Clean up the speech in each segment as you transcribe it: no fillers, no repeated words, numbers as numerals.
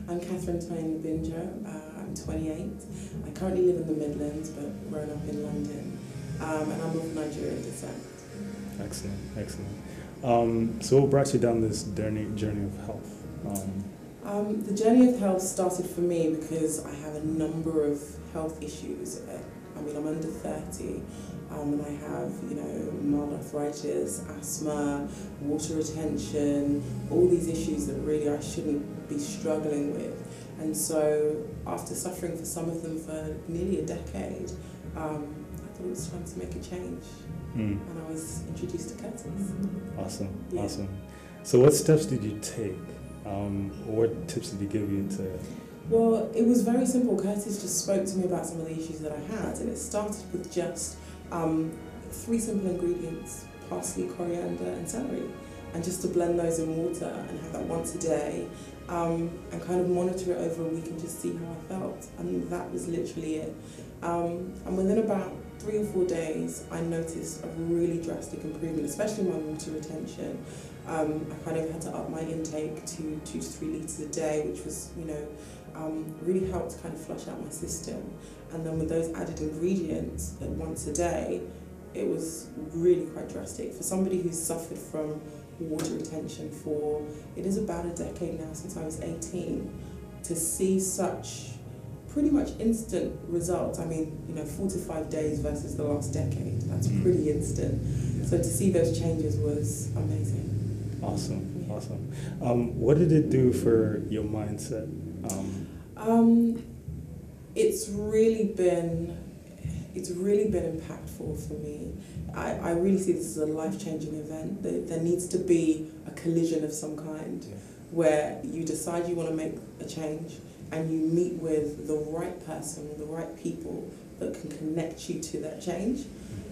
I'm Catherine Tony Binjo. I'm 28. I currently live in the Midlands, but grown up in London, and I'm of Nigerian descent. Excellent, excellent. So what brought you down this journey of health? The journey of health started for me because I have a number of health issues. I'm under 30, and I have, mild arthritis, asthma, water retention, all these issues that really I shouldn't be struggling with. And so after suffering for some of them for nearly a decade, I thought it was time to make a change. And I was introduced to Curtis. Awesome, Yeah. awesome. So what steps did you take? What tips did he give you to? Well, it was very simple. Curtis just spoke to me about some of the issues that I had, and it started with just 3 simple ingredients: parsley, coriander, and celery, and just to blend those in water and have that once a day, and kind of monitor it over a week and just see how I felt. And that was literally it. And within about 3 or 4 days, I noticed a really drastic improvement, especially my water retention. I kind of had to up my intake to 2 to 3 litres a day, which was, really helped kind of flush out my system. And then with those added ingredients once a day, it was really quite drastic. For somebody who's suffered from water retention for, it is about a decade now, since I was 18, to see such pretty much instant results. 4 to 5 days versus the last decade, that's pretty instant. So to see those changes was amazing. Awesome, Yeah. awesome. What did it do for your mindset? It's really been impactful for me. I really see this as a life-changing event. There needs to be a collision of some kind where you decide you want to make a change and you meet with the right person, the right people that can connect you to that change.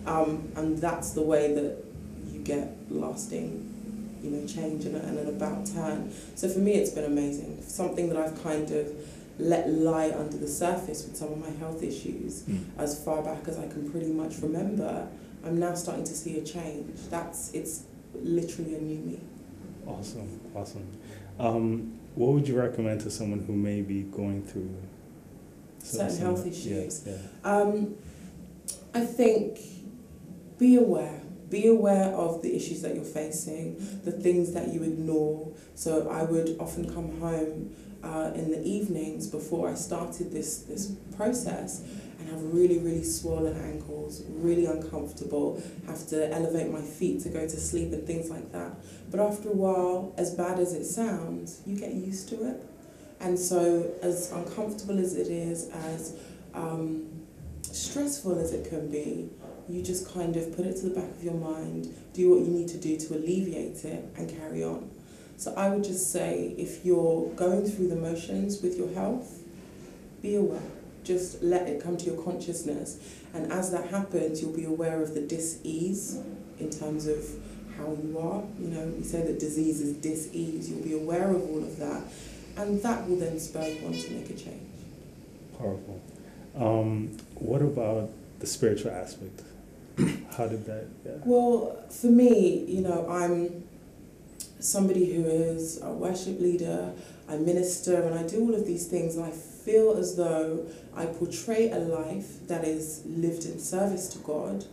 And that's the way that you get lasting change and an about turn. So for me, it's been amazing. Something that I've kind of let lie under the surface with some of my health issues as far back as I can pretty much remember. I'm now starting to see a change. It's literally a new me. Awesome, awesome. What would you recommend to someone who may be going through Certain health issues? Yeah. I think be aware. Be aware of the issues that you're facing, the things that you ignore. So I would often come home in the evenings before I started this process and have really, really swollen ankles, really uncomfortable, have to elevate my feet to go to sleep and things like that. But after a while, as bad as it sounds, you get used to it. And so as uncomfortable as it is, as stressful as it can be, you just kind of put it to the back of your mind, do what you need to do to alleviate it and carry on. So I would just say, if you're going through the motions with your health, be aware. Just let it come to your consciousness. And as that happens, you'll be aware of the dis-ease in terms of how you are. We say that disease is dis-ease. You'll be aware of all of that. And that will then spur you on to make a change. Powerful. What about the spiritual aspect? How did that? Yeah. Well, for me, I'm somebody who is a worship leader, I minister, and I do all of these things, and I feel as though I portray a life that is lived in service to God,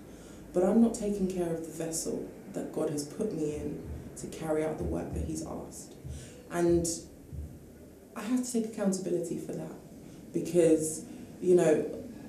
but I'm not taking care of the vessel that God has put me in to carry out the work that He's asked. And I have to take accountability for that because,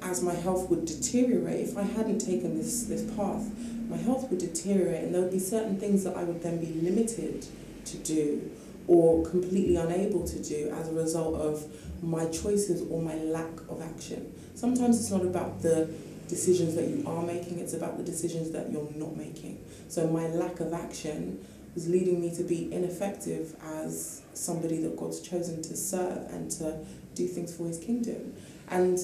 as my health would deteriorate, if I hadn't taken this path, my health would deteriorate and there would be certain things that I would then be limited to do or completely unable to do as a result of my choices or my lack of action. Sometimes it's not about the decisions that you are making, it's about the decisions that you're not making. So my lack of action was leading me to be ineffective as somebody that God's chosen to serve and to do things for His kingdom. And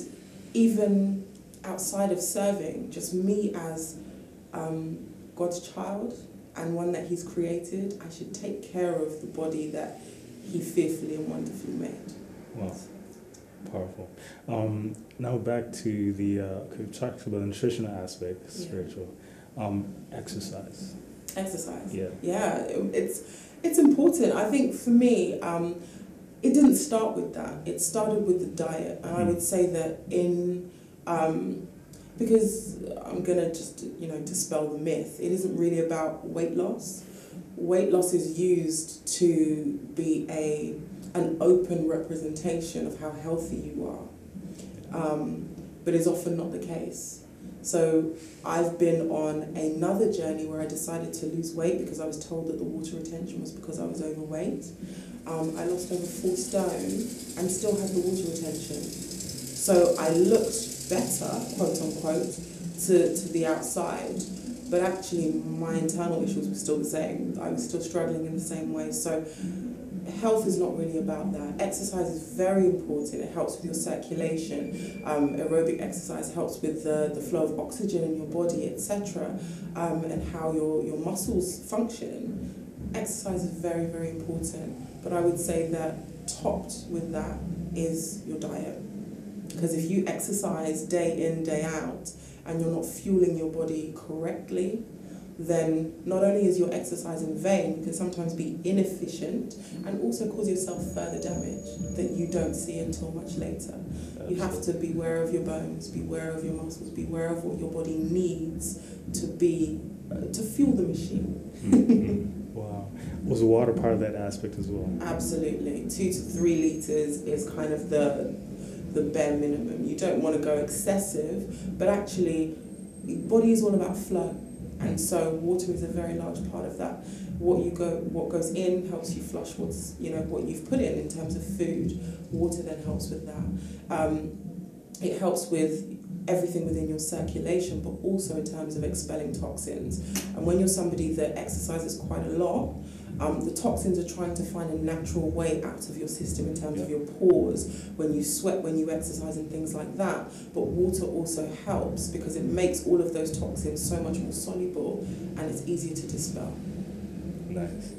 even outside of serving, just me as God's child and one that He's created, I should take care of the body that He fearfully and wonderfully made. Wow, powerful. Now back to the, we talked about the nutritional aspect, spiritual. Exercise. Exercise. Yeah. Yeah, it's important. I think for me, It didn't start with that. It started with the diet, and I would say that because I'm gonna just dispel the myth. It isn't really about weight loss. Weight loss is used to be an open representation of how healthy you are, but is often not the case. So I've been on another journey where I decided to lose weight because I was told that the water retention was because I was overweight. I lost over 4 stone and still had the water retention. So I looked better, quote unquote, to the outside, but actually my internal issues were still the same. I was still struggling in the same way. So health is not really about that. Exercise is very important. It helps with your circulation. Aerobic exercise helps with the flow of oxygen in your body, etc., and how your muscles function. Exercise is very, very important. But I would say that topped with that is your diet. Because if you exercise day in, day out, and you're not fueling your body correctly, then not only is your exercise in vain, you can sometimes be inefficient and also cause yourself further damage that you don't see until much later. You have to be aware of your bones, be aware of your muscles, be aware of what your body needs to fuel the machine. Wow. Was water part of that aspect as well? Absolutely. 2 to 3 litres is kind of the bare minimum. You don't want to go excessive, but actually, body is all about flow. And so water is a very large part of that. What goes in helps you flush what you've put in terms of food. Water then helps with that. It helps with everything within your circulation, but also in terms of expelling toxins. And when you're somebody that exercises quite a lot, the toxins are trying to find a natural way out of your system in terms of your pores, when you sweat, when you exercise and things like that. But water also helps because it makes all of those toxins so much more soluble and it's easier to dispel. Nice.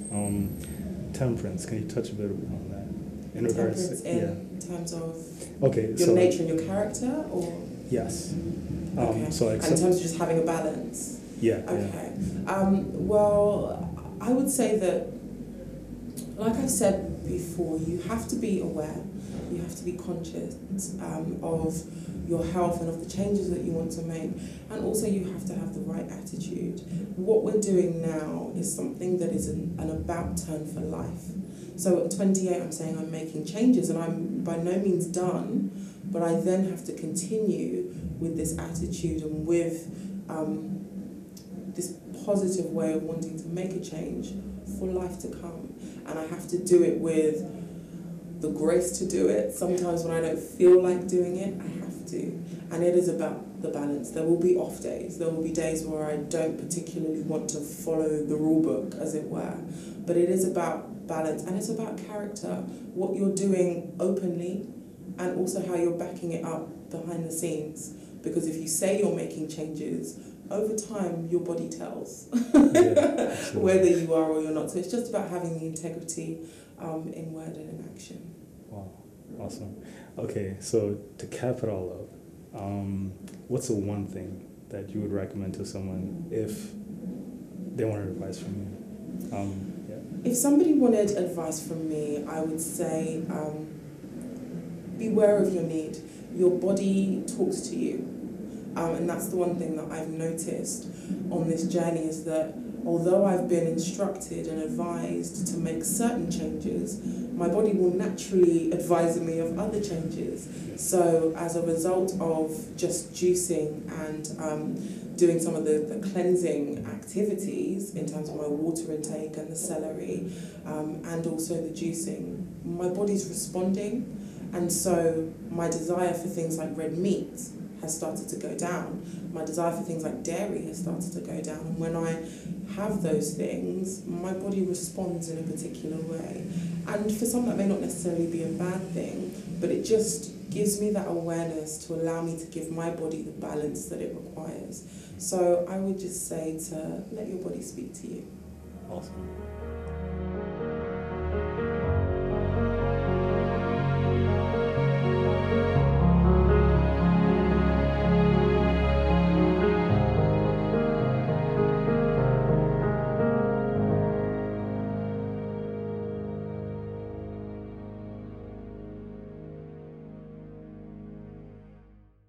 Temperance, can you touch a bit on that? In regards to, in terms of your nature and your character, or? Yes. Okay. So in terms of just having a balance? Yeah. Okay. Well, I would say that, like I've said before, you have to be aware, you have to be conscious of your health and of the changes that you want to make, and also you have to have the right attitude. What we're doing now is something that is an about turn for life. So at 28, I'm saying I'm making changes, and I'm by no means done, but I then have to continue with this attitude and with this positive way of wanting to make a change for life to come. And I have to do it with the grace to do it. Sometimes when I don't feel like doing it, I have to. And it is about the balance. There will be off days. There will be days where I don't particularly want to follow the rule book, as it were. But it is about balance, and it's about character. What you're doing openly, and also how you're backing it up behind the scenes. Because if you say you're making changes, over time your body tells whether you are or you're not. So it's just about having the integrity in word and in action. Wow, awesome. Okay, so to cap it all up, what's the one thing that you would recommend to someone if they wanted advice from you? If somebody wanted advice from me, I would say beware of your need. Your body talks to you. And that's the one thing that I've noticed on this journey, is that although I've been instructed and advised to make certain changes, my body will naturally advise me of other changes. So as a result of just juicing and doing some of the cleansing activities in terms of my water intake and the celery, and also the juicing, my body's responding. And so my desire for things like red meat has started to go down. My desire for things like dairy has started to go down. And when I have those things, my body responds in a particular way. And for some, that may not necessarily be a bad thing, but it just gives me that awareness to allow me to give my body the balance that it requires. So I would just say to let your body speak to you. Awesome.